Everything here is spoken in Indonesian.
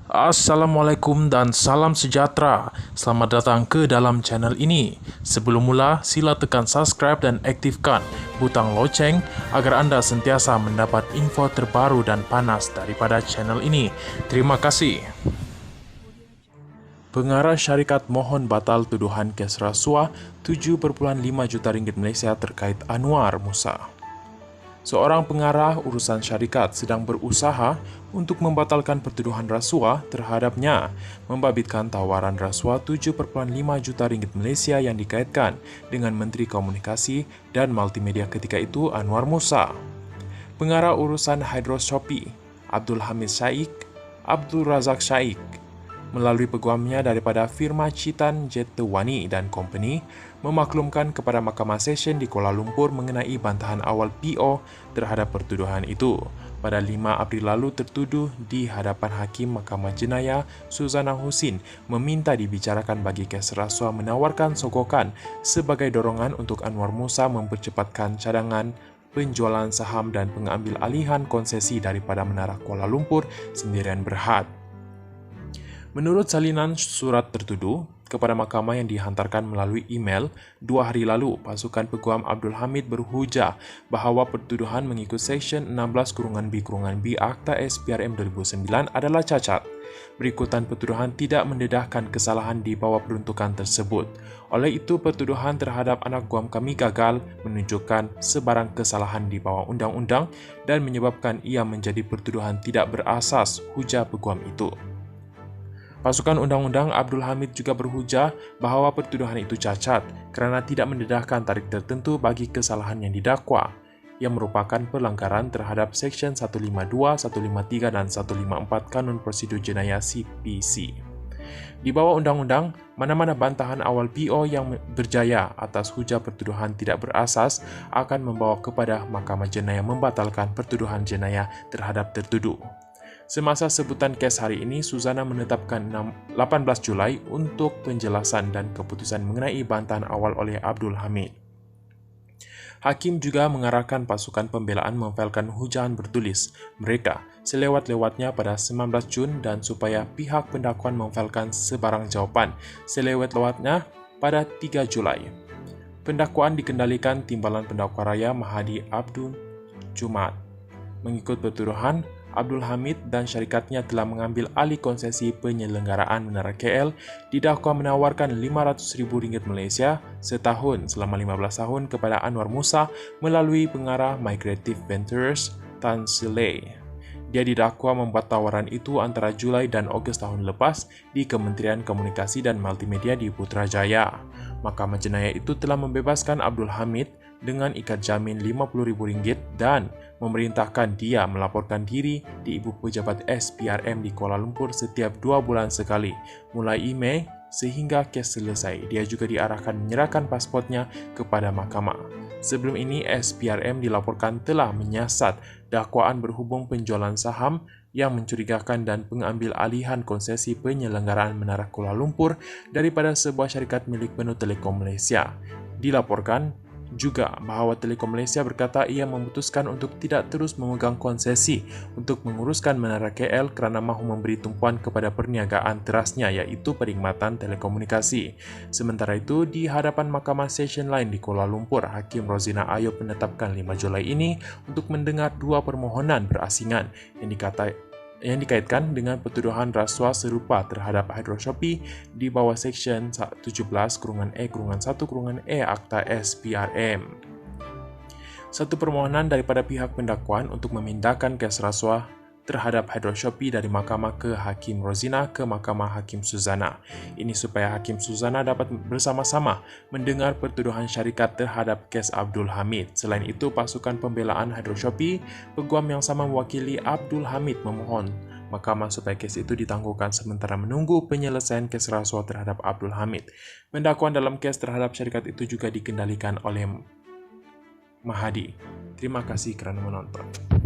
Assalamualaikum dan salam sejahtera. Selamat datang ke dalam channel ini. Sebelum mula, sila tekan subscribe dan aktifkan butang loceng agar anda sentiasa mendapat info terbaru dan panas daripada channel ini. Terima kasih. Pengarah syarikat mohon batal tuduhan kes rasuah 7,5 juta ringgit Malaysia terkait Anwar Musa. Seorang pengarah urusan syarikat sedang berusaha untuk membatalkan pertuduhan rasuah terhadapnya membabitkan tawaran rasuah 7,5 juta ringgit Malaysia yang dikaitkan dengan Menteri Komunikasi dan Multimedia ketika itu Anwar Musa. Pengarah urusan Hydroshopi Abdul Hamid Shaikh Abdul Razak Shaikh melalui peguamnya daripada firma Citan Jetawani dan Company memaklumkan kepada Mahkamah Session di Kuala Lumpur mengenai bantahan awal PO terhadap pertuduhan itu. Pada 5 April lalu, tertuduh di hadapan Hakim Mahkamah Jenayah Suzana Husin meminta dibicarakan bagi kes rasuah menawarkan sogokan sebagai dorongan untuk Anwar Musa mempercepatkan cadangan penjualan saham dan pengambil alihan konsesi daripada Menara Kuala Lumpur Sendirian Berhad. Menurut salinan surat tertuduh kepada mahkamah yang dihantarkan melalui email 2 hari lalu, pasukan peguam Abdul Hamid berhujah bahawa pertuduhan mengikut Seksyen 16-B-B Akta SPRM 2009 adalah cacat. Berikutan pertuduhan tidak mendedahkan kesalahan di bawah peruntukan tersebut. Oleh itu, pertuduhan terhadap anak guam kami gagal menunjukkan sebarang kesalahan di bawah undang-undang dan menyebabkan ia menjadi pertuduhan tidak berasas, hujah peguam itu. Pasukan undang-undang Abdul Hamid juga berhujah bahawa pertuduhan itu cacat kerana tidak mendedahkan tarikh tertentu bagi kesalahan yang didakwa, yang merupakan pelanggaran terhadap Seksyen 152, 153 dan 154 Kanun Prosedur Jenayah CPC. Di bawah undang-undang, mana-mana bantahan awal PO yang berjaya atas hujah pertuduhan tidak berasas akan membawa kepada Mahkamah Jenayah membatalkan pertuduhan jenayah terhadap tertuduh. Semasa sebutan kes hari ini, Suzana menetapkan 18 Julai untuk penjelasan dan keputusan mengenai bantahan awal oleh Abdul Hamid. Hakim juga mengarahkan pasukan pembelaan memfailkan hujahan bertulis mereka selewat-lewatnya pada 19 Jun dan supaya pihak pendakwaan memfailkan sebarang jawapan selewat-lewatnya pada 3 Julai. Pendakwaan dikendalikan Timbalan Pendakwa Raya Mahadi Abdul Jumat. Mengikut pertuduhan, Abdul Hamid dan syarikatnya telah mengambil alih konsesi penyelenggaraan Menara KL didakwa menawarkan RM500,000 Malaysia setahun selama 15 tahun kepada Anwar Musa melalui pengarah My Creative Ventures Tan Silei. Dia didakwa membuat tawaran itu antara Julai dan Ogos tahun lepas di Kementerian Komunikasi dan Multimedia di Putrajaya. Mahkamah Jenayah itu telah membebaskan Abdul Hamid dengan ikat jamin RM50,000 dan memerintahkan dia melaporkan diri di Ibu Pejabat SPRM di Kuala Lumpur setiap 2 bulan sekali, mulai Mei sehingga kes selesai. Dia juga diarahkan menyerahkan pasportnya kepada mahkamah. Sebelum ini, SPRM dilaporkan telah menyiasat dakwaan berhubung penjualan saham yang mencurigakan dan pengambil alihan konsesi penyelenggaraan Menara Kuala Lumpur daripada sebuah syarikat milik Benu Telekom Malaysia. Dilaporkan juga bahawa Telekom Malaysia berkata ia memutuskan untuk tidak terus memegang konsesi untuk menguruskan Menara KL kerana mahu memberi tumpuan kepada perniagaan terasnya iaitu perkhidmatan telekomunikasi. Sementara itu, di hadapan Mahkamah Session lain di Kuala Lumpur, Hakim Rozina Ayub menetapkan 5 Julai ini untuk mendengar 2 permohonan berasingan yang dikaitkan dengan pertuduhan rasuah serupa terhadap Hydroshopi di bawah Seksyen 17-E-1-E Akta SPRM. Satu permohonan daripada pihak pendakwaan untuk memindahkan kes rasuah terhadap Hydroshopi dari Mahkamah ke Hakim Rozina ke Mahkamah Hakim Suzana. Ini supaya Hakim Suzana dapat bersama-sama mendengar pertuduhan syarikat terhadap kes Abdul Hamid. Selain itu, pasukan pembelaan Hydroshopi, peguam yang sama mewakili Abdul Hamid memohon mahkamah supaya kes itu ditangguhkan sementara menunggu penyelesaian kes rasuah terhadap Abdul Hamid. Pendakwaan dalam kes terhadap syarikat itu juga dikendalikan oleh Mahadi. Terima kasih kerana menonton.